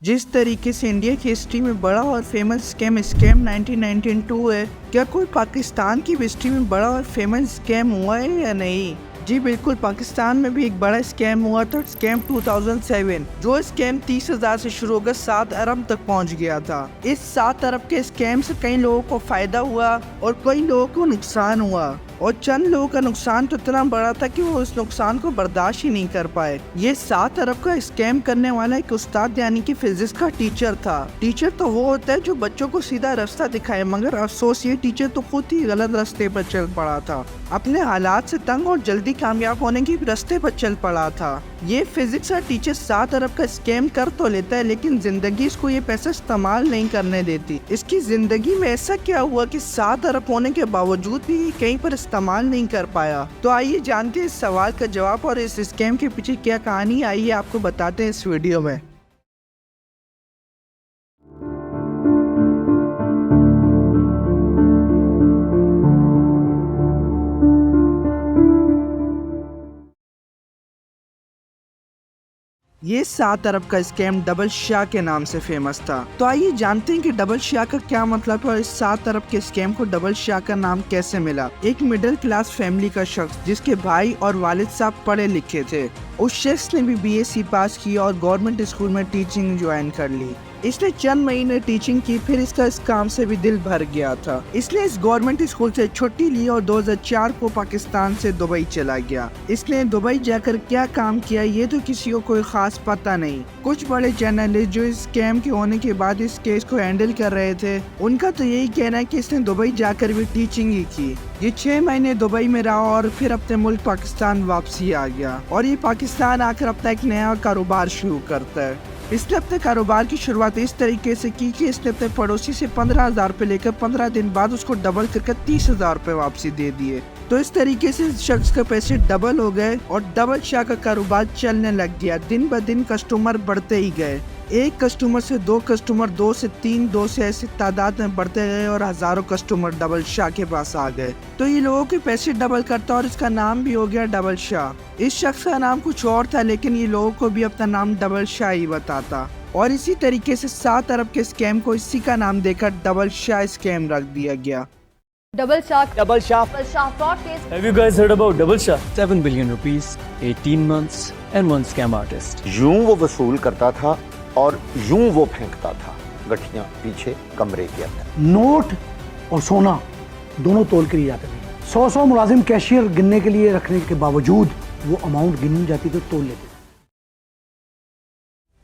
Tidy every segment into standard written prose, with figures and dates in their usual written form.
जिस तरीके से इंडिया की हिस्ट्री में बड़ा और फेमस स्कैम 1992 है, क्या कोई पाकिस्तान की हिस्ट्री में बड़ा और फेमस स्कैम हुआ है या नहीं? जी बिल्कुल, पाकिस्तान में भी एक बड़ा स्कैम हुआ था, स्कैम 2007। जो स्कैम 30,000 से शुरू होकर 7 अरब तक पहुंच गया था। इस 7 अरब के स्कैम से कई लोगों को फायदा हुआ और कई लोगों को नुकसान हुआ, और चंद लोगों का नुकसान तो इतना बड़ा था कि वो उस नुकसान को बर्दाश्त ही नहीं कर पाए। ये 7 अरब का स्कैम करने वाला एक उस्ताद यानी कि फिजिक्स का टीचर था। टीचर तो वो होता है जो बच्चों को सीधा रास्ता दिखाए, मगर अफसोस ये टीचर तो खुद ही गलत रास्ते पर चल पड़ा था। अपने हालात से तंग और जल्दी कामयाब होने के रास्ते पर चल पड़ा था। ये फिजिक्स का टीचर 7 अरब का स्कैम कर तो लेता है, लेकिन जिंदगी इसको ये पैसा इस्तेमाल नहीं करने देती। इसकी जिंदगी में ऐसा क्या हुआ कि 7 अरब होने के बावजूद भी कहीं पर इस्तेमाल नहीं कर पाया? तो आइए जानते हैं इस सवाल का जवाब और इस स्कैम के पीछे क्या कहानी। आइए आपको बताते हैं इस वीडियो में। ये 7 अरब का स्कैम डबल शाह के नाम से फेमस था। तो आइए जानते हैं कि डबल शाह का क्या मतलब है और इस 7 अरब के स्कैम को डबल शाह का नाम कैसे मिला। एक मिडिल क्लास फैमिली का शख्स जिसके भाई और वालिद साहब पढ़े लिखे थे, उस शख्स ने भी बीएससी पास किया और गवर्नमेंट स्कूल में टीचिंग ज्वाइन कर ली। इसने चंद महीने टीचिंग की, फिर इसका इस काम से भी दिल भर गया था। इसने इस गवर्नमेंट स्कूल से छुट्टी ली और 2004 को पाकिस्तान से दुबई चला गया। इसने दुबई जाकर क्या काम किया ये तो किसी को कोई खास पता नहीं। कुछ बड़े जर्नलिस्ट जो इस स्कैम के होने के बाद इस केस को हैंडल कर रहे थे, उनका तो यही कहना है कि इसने दुबई जाकर भी टीचिंग ही की। ये 6 महीने दुबई में रहा और फिर अपने मुल्क पाकिस्तान वापसी आ गया, और ये पाकिस्तान आकर अपना एक नया कारोबार शुरू करता है। इसने अपने कारोबार की शुरुआत इस तरीके से की कि इसने अपने पड़ोसी से 15,000 रुपए लेकर 15 दिन बाद उसको डबल करके 30,000 रुपए वापसी दे दिए। तो इस तरीके से इस शख्स के पैसे डबल हो गए और डबल शाह का कारोबार चलने लग गया। दिन ब दिन कस्टमर बढ़ते ही गए। एक कस्टमर से 2 कस्टमर, 2 से 3, 2 से ऐसी तादाद में बढ़ते गए और हजारों कस्टमर डबल शाह के पास आ गए। तो ये लोगों के पैसे डबल करता और इसका नाम भी हो गया डबल शाह। इस शख्स का नाम कुछ और था, लेकिन ये लोगों को भी अपना नाम डबल शाह ही बताता, और इसी तरीके से 7 अरब के स्कैम को इसी का नाम देकर डबल शाह स्कैम रख दिया गया। Double Shah fraud case. Have you guys heard about Double Shah? 7 billion rupees, 18 months and one scam artist. यूं वो वसूल करता था और यूं वो फेंकता था गठियां पीछे कमरे के अंदर। नोट और सोना दोनों तोल के लिए जाते थे। 100 मुलाजिम कैशियर गिनने के लिए रखने के बावजूद वो अमाउंट गिनी जाती तो तोल लेते थे।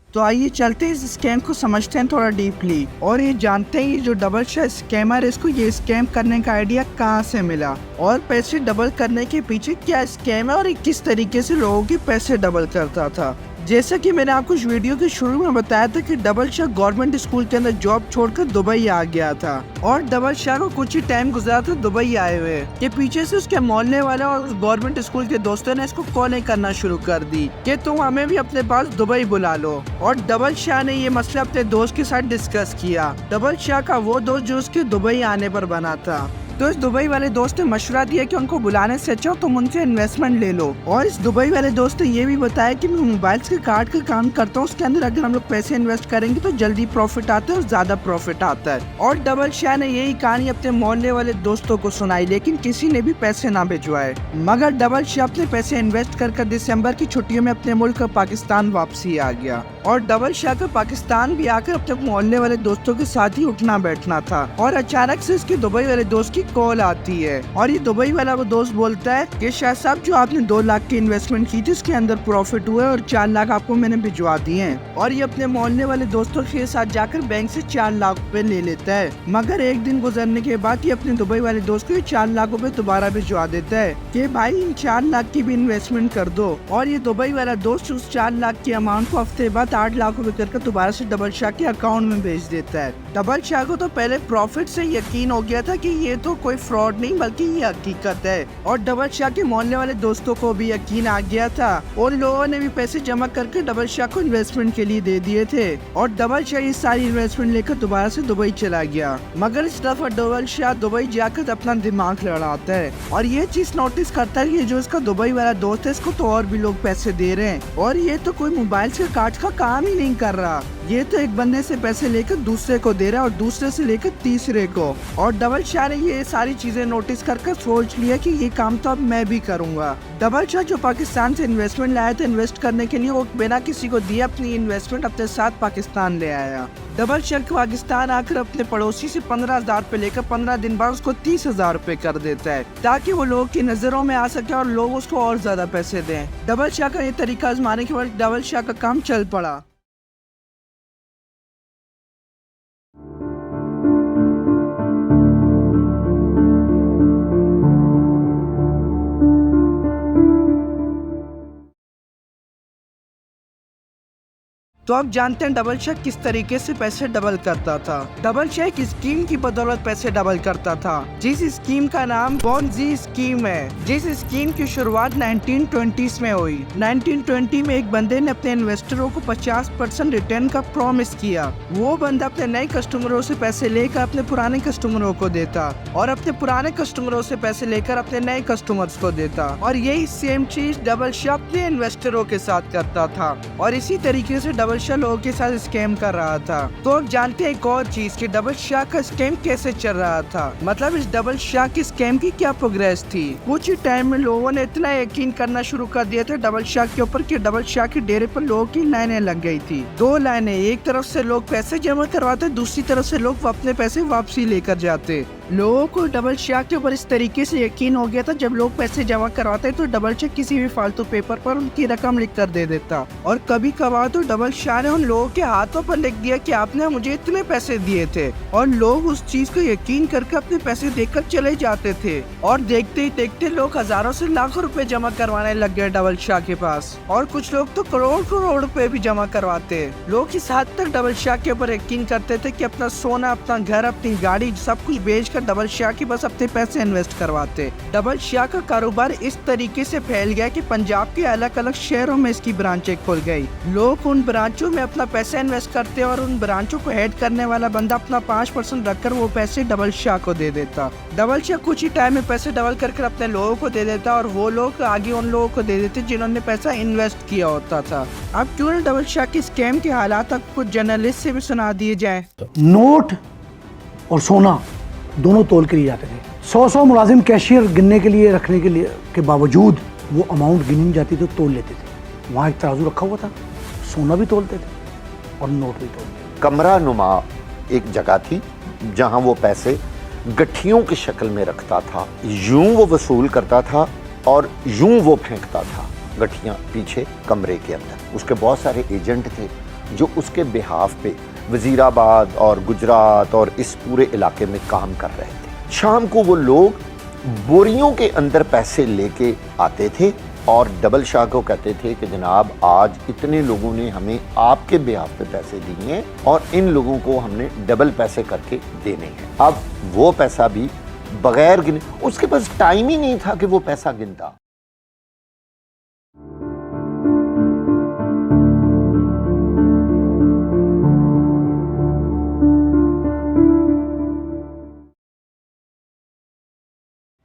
तो आइए चलते हैं इस स्कैम को समझते हैं थोड़ा डीपली, और ये जानते हैं ये जो डबल शाह स्कैमर है इसको ये स्कैम करने का आइडिया कहाँ से मिला, और पैसे डबल करने के पीछे क्या स्कैम है और ये किस तरीके से लोगों के पैसे डबल करता था। जैसा कि मैंने आपको इस वीडियो के शुरू में बताया था कि डबल शाह गवर्नमेंट स्कूल के अंदर जॉब छोड़कर दुबई आ गया था, और डबल शाह को कुछ ही टाइम गुजरा था दुबई आए हुए के पीछे से उसके मोहल्ले वाले और गवर्नमेंट स्कूल के दोस्तों ने इसको कॉलिंग करना शुरू कर दी कि तुम हमें भी अपने पास दुबई बुला लो। और डबल शाह ने ये मसला अपने दोस्त के साथ डिस्कस किया। डबल शाह का वो दोस्त जो उसके दुबई आने पर बना था। तो इस दुबई वाले दोस्त ने मशवरा दिया कि उनको बुलाने से अच्छा तुम उनसे इन्वेस्टमेंट ले लो, और इस दुबई वाले दोस्त ने ये भी बताया कि मैं मोबाइल्स के कार्ड का काम करता हूँ, उसके अंदर अगर हम लोग पैसे इन्वेस्ट करेंगे तो जल्दी प्रॉफिट आता है और ज्यादा प्रॉफिट आता है। और डबल शाह ने यही कहानी अपने मोहल्ले वाले दोस्तों को सुनाई, लेकिन किसी ने भी पैसे ना भिजवाए। मगर डबल शाह अपने पैसे इन्वेस्ट कर दिसंबर की छुट्टियों में अपने मुल्क पाकिस्तान वापसी आ गया, और डबल शाह का पाकिस्तान भी आकर अपने मोहल्ले वाले दोस्तों के साथ ही उठना बैठना था, और अचानक से इसके दुबई वाले दोस्त की कॉल आती है, और ये दुबई वाला वो दोस्त बोलता है कि शाह साहब जो आपने 2 लाख की इन्वेस्टमेंट की थी उसके अंदर प्रॉफिट हुआ है और 4 लाख आपको मैंने भिजवा दिए हैं। और ये अपने मोहल्ले वाले दोस्तों के साथ जाकर बैंक से 4 लाख रुपए ले लेता है। मगर एक दिन गुजरने के बाद ये अपने दुबई वाले दोस्त को 4 लाख रुपए दोबारा भिजवा देता है कि भाई इन 4 लाख की भी इन्वेस्टमेंट कर दो। और ये दुबई वाला दोस्त उस 4 लाख की अमाउंट को हफ्ते बाद 8 लाख रुपए करके दोबारा से डबल शाह के अकाउंट में भेज देता है। डबल शाह को तो पहले प्रॉफिट से यकीन हो गया था कि ये तो कोई फ्रॉड नहीं बल्कि ये हकीकत है, और डबल शाह के मोहल्ले वाले दोस्तों को भी यकीन आ गया था, और लोगों ने भी पैसे जमा करके डबल शाह को इन्वेस्टमेंट के लिए दे दिए थे, और डबल शाह ये सारी इन्वेस्टमेंट लेकर दोबारा से दुबई चला गया। मगर इस दफा डबल शाह दुबई जाकर अपना दिमाग लड़ाता है, और ये चीज नोटिस करता है कि जो इसका दुबई वाला दोस्त है इसको तो और भी लोग पैसे दे रहे हैं, और ये तो कोई मोबाइल के कार्ड का काम ही नहीं कर रहा। ये तो एक बंदे से पैसे लेकर दूसरे को दे रहा है और दूसरे से लेकर तीसरे को। और डबल शाह ने ये सारी चीजें नोटिस करके सोच लिया कि ये काम तो अब मैं भी करूंगा। डबल शाह जो पाकिस्तान से इन्वेस्टमेंट लाया था इन्वेस्ट करने के लिए, वो बिना किसी को दिए अपनी इन्वेस्टमेंट अपने साथ पाकिस्तान ले आया। डबल शाह पाकिस्तान आकर अपने पड़ोसी से 15,000 रुपए लेकर 15 दिन बाद उसको 30,000 रुपए कर देता है, ताकि वो लोगों की नजरों में आ सके और लोग उसको और ज्यादा पैसे दें। डबल शाह का ये तरीका आजमाने के बाद डबल शाह का काम चल पड़ा। तो आप जानते हैं डबल शाह किस तरीके से पैसे डबल करता था। डबल शाह एक स्कीम की बदौलत पैसे डबल करता था, जिस स्कीम का नाम पोंजी स्कीम है, जिस स्कीम की शुरुआत 1920s में हुई। 1920 में एक बंदे ने अपने इन्वेस्टरों को 50% रिटर्न का प्रॉमिस किया। वो बंदा अपने नए कस्टमरों से पैसे लेकर अपने पुराने कस्टमरों को देता और अपने पुराने कस्टमरों से पैसे लेकर अपने नए कस्टमर्स को देता, और यही सेम चीज डबल शाह अपने इन्वेस्टरों के साथ करता था। और इसी तरीके से डबल शाह लोगों के साथ स्कैम कर रहा था। तो अब जानते हैं एक और चीज कि डबल शाह का स्कैम कैसे चल रहा था, मतलब इस डबल शाह के स्कैम की क्या प्रोग्रेस थी। कुछ ही टाइम में लोगों ने इतना यकीन करना शुरू कर दिया था डबल शाह के ऊपर कि डबल शाह के डेरे पर लोगों की लाइनें लग गई थी। 2 लाइनें, एक तरफ से लोग पैसे जमा करवाते, दूसरी तरफ से लोग अपने पैसे वापसी लेकर जाते। लोगों को डबल शाह के ऊपर इस तरीके से यकीन हो गया था, जब लोग पैसे जमा करवाते तो डबल शाह किसी भी फालतू पेपर पर उनकी रकम लिख कर दे देता, और कभी कभार तो डबल शाह ने उन लोगों के हाथों पर लिख दिया कि आपने मुझे इतने पैसे दिए थे, और लोग उस चीज को यकीन करके अपने पैसे देकर चले जाते थे। और देखते ही देखते लोग हजारों से लाखों रुपए जमा करवाने लग गए डबल शाह के पास, और कुछ लोग तो करोड़ करोड़ रुपए भी जमा करवाते। लोग इस हद तक डबल शाह के ऊपर यकीन करते थे कि अपना सोना, अपना घर, अपनी गाड़ी सब कुछ बेचकर डबल शाह के बस अपने पैसे इन्वेस्ट करवाते। डबल शाह का कारोबार इस तरीके से फैल गया कि पंजाब के अलग अलग शहरों में इसकी ब्रांचें खुल गई। लोग उन ब्रांचों में अपना पैसा इन्वेस्ट करते और उन ब्रांचों को हेड करने वाला बंदा अपना 5% रखकर वो पैसे डबल शाह को दे देता। डबल शाह कुछ ही टाइम में पैसे डबल करके अपने लोगों को दे देता, और वो लोग आगे उन लोगों को दे देते जिन्होंने पैसा इन्वेस्ट किया होता था। अब क्यों न डबल शाह के स्कैम के हालात आपको जर्नलिस्ट से भी सुना दिए जाए। नोट और सोना दोनों तोल के लिए जाते थे। 100 मुलाजिम कैशियर गिनने के लिए रखने के बावजूद वो अमाउंट गिनी जाती तो तोल लेते थे। वहाँ एक तराजू रखा हुआ था, सोना भी तोलते थे और नोट भी तोलते थे। कमरा नुमा एक जगह थी जहां वो पैसे गठियों की शक्ल में रखता था, यूं वो वसूल करता था और यूं वो फेंकता था गठियां पीछे कमरे के अंदर। उसके बहुत सारे एजेंट थे जो उसके बिहाफ पे वजीराबाद और गुजरात और इस पूरे इलाके में काम कर रहे थे। शाम को वो लोग बोरियों के अंदर पैसे लेके आते थे और डबल शाह को कहते थे कि जनाब आज इतने लोगों ने हमें आपके बिहाफ पे पैसे दिए हैं और इन लोगों को हमने डबल पैसे करके देने हैं। अब वो पैसा भी बगैर गिने, उसके पास टाइम ही नहीं था कि वो पैसा गिनता।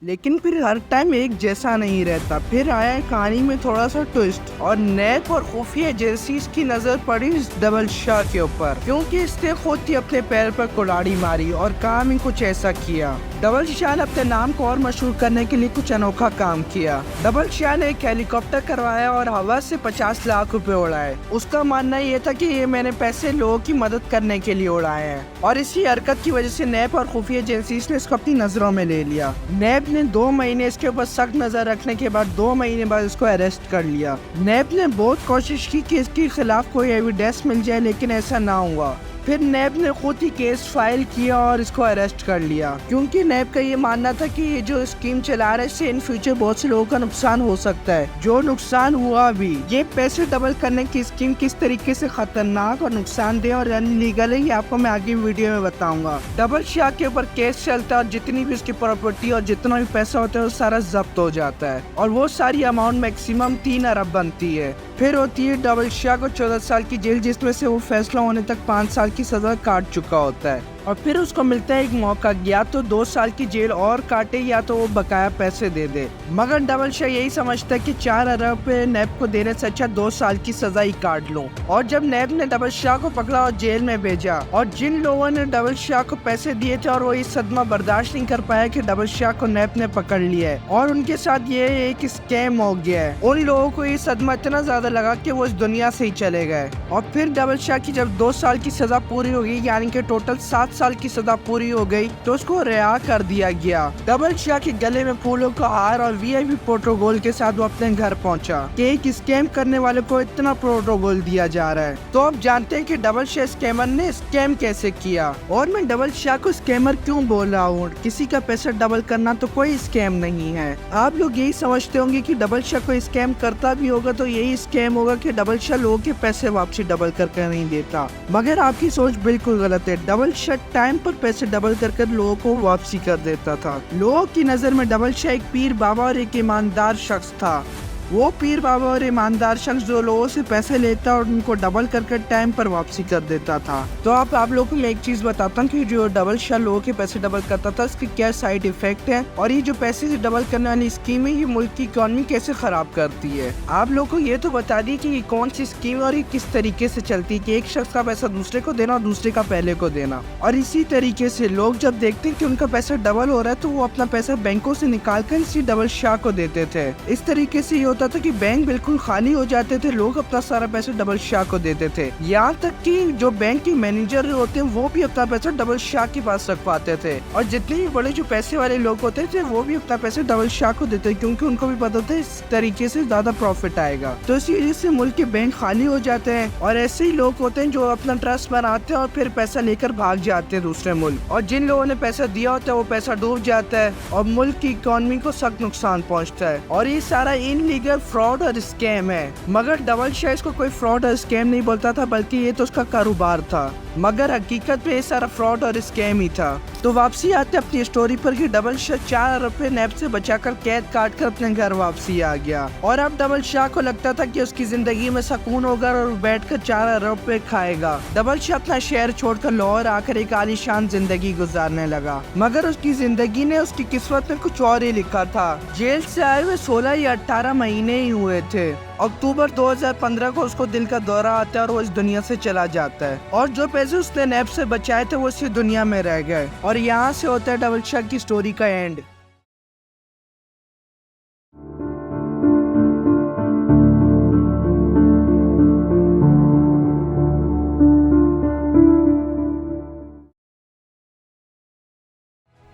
लेकिन फिर हर टाइम एक जैसा नहीं रहता। फिर आया कहानी में थोड़ा सा ट्विस्ट, और नैब और खुफिया एजेंसीज की नजर पड़ी इस डबल शाह के ऊपर, क्योंकि इसने खुद ही अपने पैर पर कुल्हाड़ी मारी और काम ही कुछ ऐसा किया। डबल शाह ने अपने नाम को और मशहूर करने के लिए कुछ अनोखा काम किया। डबल शाह ने एक हेलीकॉप्टर करवाया और हवा से 50 लाख रुपए उड़ाए। उसका मानना ये था कि ये मैंने पैसे लोगों की मदद करने के लिए उड़ाए हैं, और इसी हरकत की वजह से नैब और खुफिया एजेंसीज ने इसको अपनी नजरों में ले लिया। नैब ने 2 महीने इसके ऊपर सख्त नजर रखने के बाद 2 महीने बाद इसको अरेस्ट कर लिया। नैब ने बहुत कोशिश की कि इसके खिलाफ कोई एविडेंस मिल जाए, लेकिन ऐसा ना हुआ। फिर नैब ने खुद ही केस फाइल किया और इसको अरेस्ट कर लिया, क्योंकि नैब का ये मानना था कि ये जो स्कीम चला रहा है इससे इन फ्यूचर बहुत से लोगों का नुकसान हो सकता है, जो नुकसान हुआ भी। ये पैसे डबल करने की स्कीम किस तरीके से खतरनाक और नुकसानदेह और अनलीगल है, ये आपको मैं आगे वीडियो में बताऊंगा। डबल शाह के ऊपर केस चलता है और जितनी भी उसकी प्रॉपर्टी और जितना भी पैसा होता है वो सारा जब्त हो जाता है, और वो सारी अमाउंट मैक्सिमम 3 अरब बनती है। फिर होती है डबल शाह को 14 साल की जेल, जिसमें से वो फैसला होने तक 5 साल की सजा काट चुका होता है। और फिर उसको मिलता है एक मौका, या तो 2 साल की जेल और काटे या तो वो बकाया पैसे दे दे। मगर डबल शाह यही समझता है कि 4 अरब पे नैब को देने से अच्छा 2 साल की सजा ही काट लूं। और जब नैब ने डबल शाह को पकड़ा और जेल में भेजा, और जिन लोगों ने डबल शाह को पैसे दिए थे और वो इस सदमा बर्दाश्त नहीं कर पाया कि डबल शाह को नैब ने पकड़ लिया है और उनके साथ ये एक स्कैम हो गया है, उन लोगों को ये सदमा इतना ज्यादा लगा कि वो इस दुनिया से ही चले गए। और फिर डबल शाह की जब 2 साल की सजा पूरी हो गई, यानी कि टोटल 7 साल की सजा पूरी हो गई, तो उसको रिहा कर दिया गया। डबल शाह के गले में फूलों का हार और वीआईपी प्रोटोकॉल के साथ वो अपने घर पहुंचा कि एक स्कैम करने वाले को इतना प्रोटोकॉल दिया जा रहा है। तो अब जानते हैं कि डबल शाह स्कैमर ने स्कैम कैसे किया। और मैं डबल शाह को स्कैमर क्यों बोल रहा हूँ, किसी का पैसा डबल करना तो कोई स्कैम नहीं है। आप लोग यही समझते होंगे कि डबल शाह को स्कैम करता भी होगा तो यही स्कैम होगा कि डबल शाह लोगों के पैसे वापसी डबल करके नहीं देता, मगर आपकी सोच बिल्कुल गलत है। डबल शाह टाइम पर पैसे डबल कर लोगों को वापसी कर देता था। लोगों की नजर में डबल शाह एक पीर बाबा और एक ईमानदार शख्स था। वो पीर बाबा और ईमानदार शख्स जो लोगों से पैसे लेता और उनको डबल करके टाइम पर वापसी कर देता था। तो आप लोगों को मैं एक चीज बताता हूँ कि जो डबल शाह लोगों के पैसे डबल करता था इसके क्या साइड इफेक्ट है, और ये जो पैसे से डबल करने वाली स्कीम है ये मुल्क की इकोनॉमी कैसे खराब करती है। आप लोगों को ये तो बता दी कि ये कौन सी स्कीम है और ये किस तरीके से चलती है कि एक शख्स का पैसा दूसरे को देना और दूसरे का पहले को देना। और इसी तरीके से लोग जब देखते हैं कि उनका पैसा डबल हो रहा है तो वो अपना पैसा बैंकों से निकाल कर इसी डबल शाह को देते थे। इस तरीके से ये होता था कि बैंक बिल्कुल खाली हो जाते थे, लोग अपना सारा पैसा डबल शाह को देते थे। यहाँ तक कि जो बैंक के मैनेजर होते हैं वो भी अपना पैसा डबल शाह के पास रखवाते थे, और जितने भी बड़े जो पैसे वाले लोग होते थे वो भी अपना पैसा डबल शाह को देते, क्योंकि उनको भी पता था इस तरीके से ज्यादा प्रॉफिट आएगा। तो इसी वजह से मुल्क के बैंक खाली हो जाते हैं और ऐसे ही लोग होते हैं जो अपना ट्रस्ट बनाते हैं और फिर पैसा लेकर भाग जाते हैं दूसरे मुल्क, और जिन लोगों ने पैसा दिया होता है वो पैसा डूब जाता है और मुल्क की इकोनॉमी को सख्त नुकसान पहुँचता है। और ये सारा इनलीगल फ्रॉड और स्कैम है। मगर डबल शाह इसको कोई फ्रॉड और स्कैम नहीं बोलता था, बल्कि ये तो उसका कारोबार था, मगर हकीकत में ये सारा फ्रॉड और स्कैम ही था। तो वापसी आते अपनी स्टोरी पर कि डबल शाह 4 अरब पे नैब से बचाकर कैद काट कर अपने घर वापसी आ गया, और अब डबल शाह को लगता था कि उसकी जिंदगी में सुकून होगा और बैठकर 4 अरब पे खाएगा। डबल शाह अपना शहर छोड़कर लाहौर आकर एक आलीशान जिंदगी गुजारने लगा, मगर उसकी जिंदगी ने उसकी किस्मत में कुछ और ही लिखा था। जेल से आए हुए 16 या 18 महीने ही हुए थे। अक्टूबर 2015 को उसको दिल का दौरा आता है और वो इस दुनिया से चला जाता है, और जो पैसे उसने नैब से बचाए थे वो इसी दुनिया में रह गए। और यहाँ से होता है डबल शाह की स्टोरी का एंड।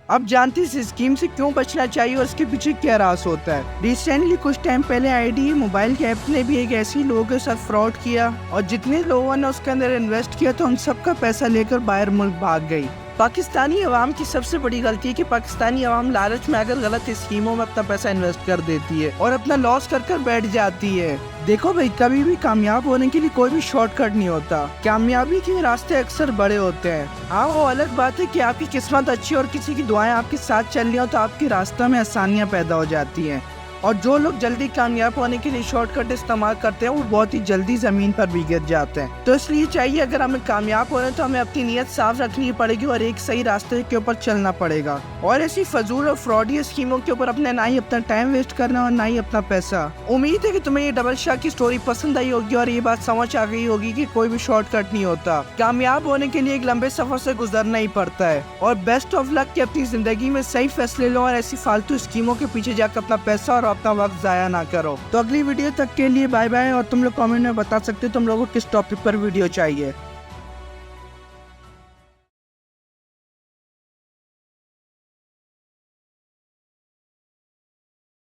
अब जानते हैं इस स्कीम से क्यों बचना चाहिए और इसके पीछे क्या राज होता है। रिसेंटली कुछ टाइम पहले आईडी मोबाइल के ऐप ने भी एक ऐसी लोगों के साथ फ्रॉड किया, और जितने लोगों ने उसके अंदर इन्वेस्ट किया था उन सबका पैसा लेकर बाहर मुल्क भाग गई। पाकिस्तानी अवाम की सबसे बड़ी गलती है कि पाकिस्तानी अवाम लालच में आकर गलत स्कीमों में अपना पैसा इन्वेस्ट कर देती है और अपना लॉस कर बैठ जाती है। देखो भाई, कभी भी कामयाब होने के लिए कोई भी शॉर्टकट नहीं होता, कामयाबी के रास्ते अक्सर बड़े होते हैं। हाँ, वो अलग बात है कि आपकी किस्मत अच्छी और किसी की दुआएं आपके साथ चल रही हो तो आपके रास्ते में आसानियाँ पैदा हो जाती हैं, और जो लोग जल्दी कामयाब होने के लिए शॉर्टकट इस्तेमाल करते हैं वो बहुत ही जल्दी जमीन पर भी गिर जाते हैं। तो इसलिए चाहिए अगर हमें कामयाब होना है तो हमें अपनी नीयत साफ रखनी पड़ेगी और एक सही रास्ते के ऊपर चलना पड़ेगा, और ऐसी फजूल और फ्रॉडी स्कीमों के ऊपर अपने ना ही अपना टाइम वेस्ट करना और ना ही अपना पैसा। उम्मीद है कि तुम्हें ये डबल शाह की स्टोरी पसंद आई होगी और ये बात समझ आ गई होगी कि कोई भी शॉर्टकट नहीं होता, कामयाब होने के लिए एक लंबे सफर से गुजरना ही पड़ता है। और बेस्ट ऑफ लक कि अपनी जिंदगी में सही फैसले लो और ऐसी फालतू स्कीमों के पीछे जाकर अपना पैसा और अपना वक्त जाया ना करो। तो अगली वीडियो तक के लिए बाय बाय, और तुम लोग कमेंट में बता सकते हो तुम लोगों को किस टॉपिक पर वीडियो चाहिए।